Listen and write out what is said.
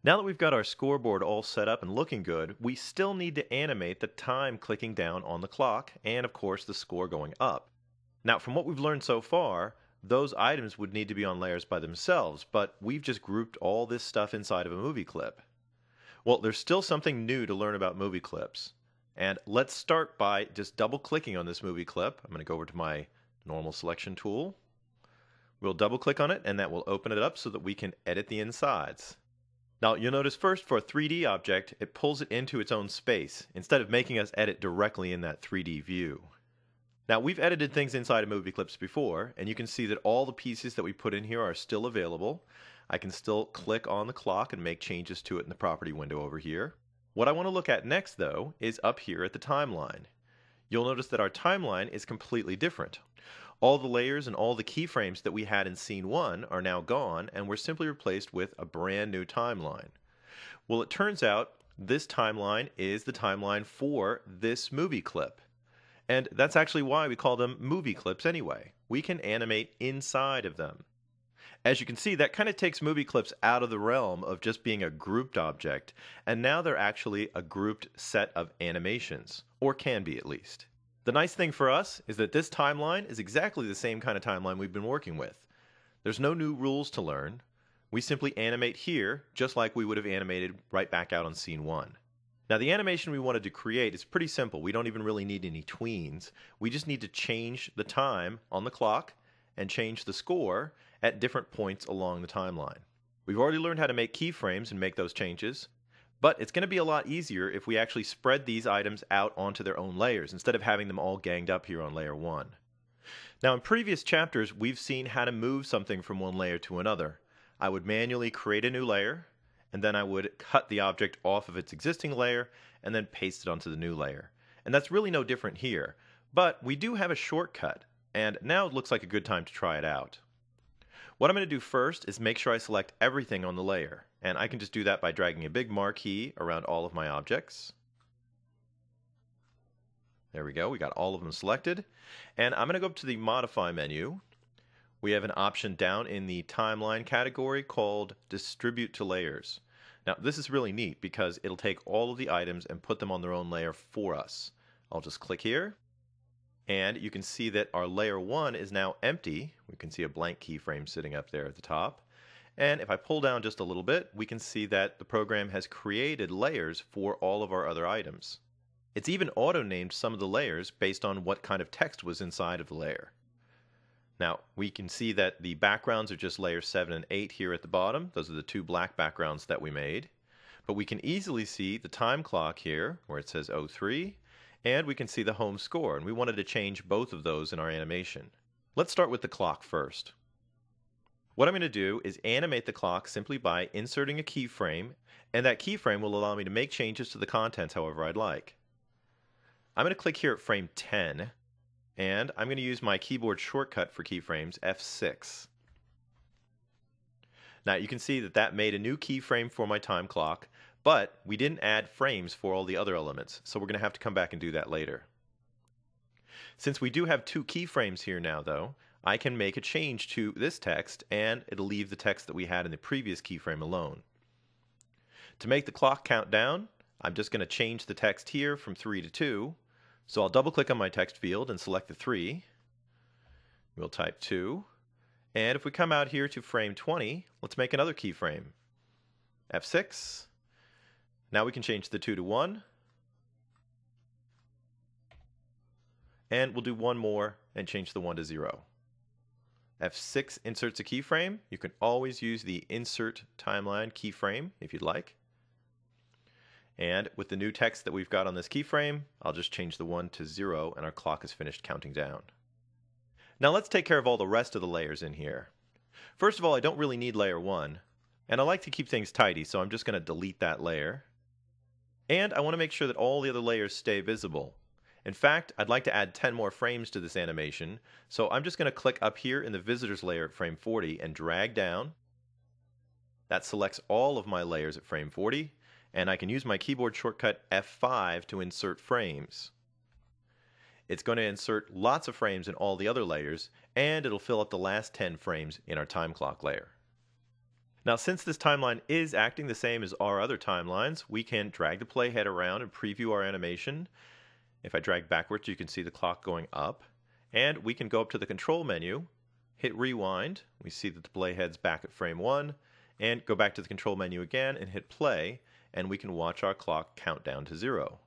Now that we've got our scoreboard all set up and looking good, we still need to animate the time clicking down on the clock and, of course, the score going up. Now, from what we've learned so far, those items would need to be on layers by themselves, but we've just grouped all this stuff inside of a movie clip. Well, there's still something new to learn about movie clips. And let's start by just double clicking on this movie clip. I'm going to go over to my normal selection tool. We'll double click on it and that will open it up so that we can edit the insides. Now you'll notice first for a 3D object, it pulls it into its own space instead of making us edit directly in that 3D view. Now we've edited things inside of movie clips before, and you can see that all the pieces that we put in here are still available. I can still click on the clock and make changes to it in the property window over here. What I want to look at next though is up here at the timeline. You'll notice that our timeline is completely different. All the layers and all the keyframes that we had in scene 1 are now gone, and we're simply replaced with a brand new timeline. Well, it turns out this timeline is the timeline for this movie clip. And that's actually why we call them movie clips anyway. We can animate inside of them. As you can see, that kind of takes movie clips out of the realm of just being a grouped object, and now they're actually a grouped set of animations, or can be at least. The nice thing for us is that this timeline is exactly the same kind of timeline we've been working with. There's no new rules to learn. We simply animate here just like we would have animated right back out on scene 1. Now the animation we wanted to create is pretty simple. We don't even really need any tweens. We just need to change the time on the clock and change the score at different points along the timeline. We've already learned how to make keyframes and make those changes. But it's going to be a lot easier if we actually spread these items out onto their own layers instead of having them all ganged up here on layer 1. Now in previous chapters we've seen how to move something from one layer to another. I would manually create a new layer, and then I would cut the object off of its existing layer and then paste it onto the new layer. And that's really no different here. But we do have a shortcut, and now it looks like a good time to try it out. What I'm going to do first is make sure I select everything on the layer, and I can just do that by dragging a big marquee around all of my objects. There we go, we got all of them selected. And I'm going to go up to the Modify menu. We have an option down in the Timeline category called Distribute to Layers. Now this is really neat because it'll take all of the items and put them on their own layer for us. I'll just click here. And you can see that our layer 1 is now empty. We can see a blank keyframe sitting up there at the top. And if I pull down just a little bit, we can see that the program has created layers for all of our other items. It's even auto-named some of the layers based on what kind of text was inside of the layer. Now, we can see that the backgrounds are just layers 7 and 8 here at the bottom. Those are the two black backgrounds that we made. But we can easily see the time clock here, where it says 03. And we can see the home score, and we wanted to change both of those in our animation. Let's start with the clock first. What I'm going to do is animate the clock simply by inserting a keyframe, and that keyframe will allow me to make changes to the contents however I'd like. I'm going to click here at frame 10, and I'm going to use my keyboard shortcut for keyframes, F6. Now you can see that that made a new keyframe for my time clock, but we didn't add frames for all the other elements, so we're going to have to come back and do that later. Since we do have two keyframes here now though, I can make a change to this text and it'll leave the text that we had in the previous keyframe alone. To make the clock count down, I'm just going to change the text here from 3 to 2. So I'll double click on my text field and select the 3. We'll type 2. And if we come out here to frame 20, let's make another keyframe. F6. Now we can change the 2 to 1. And we'll do one more and change the 1 to 0. F6 inserts a keyframe. You can always use the Insert Timeline keyframe if you'd like. And with the new text that we've got on this keyframe, I'll just change the 1 to 0 and our clock is finished counting down. Now let's take care of all the rest of the layers in here. First of all, I don't really need layer 1, and I like to keep things tidy, so I'm just going to delete that layer. And I want to make sure that all the other layers stay visible. In fact, I'd like to add 10 more frames to this animation, so I'm just going to click up here in the visitors layer at frame 40 and drag down. That selects all of my layers at frame 40, and I can use my keyboard shortcut F5 to insert frames. It's going to insert lots of frames in all the other layers, and it'll fill up the last 10 frames in our time clock layer. Now, since this timeline is acting the same as our other timelines, we can drag the playhead around and preview our animation. If I drag backwards, you can see the clock going up. And we can go up to the control menu, hit rewind. We see that the playhead's back at frame 1. And go back to the control menu again and hit play. And we can watch our clock count down to 0.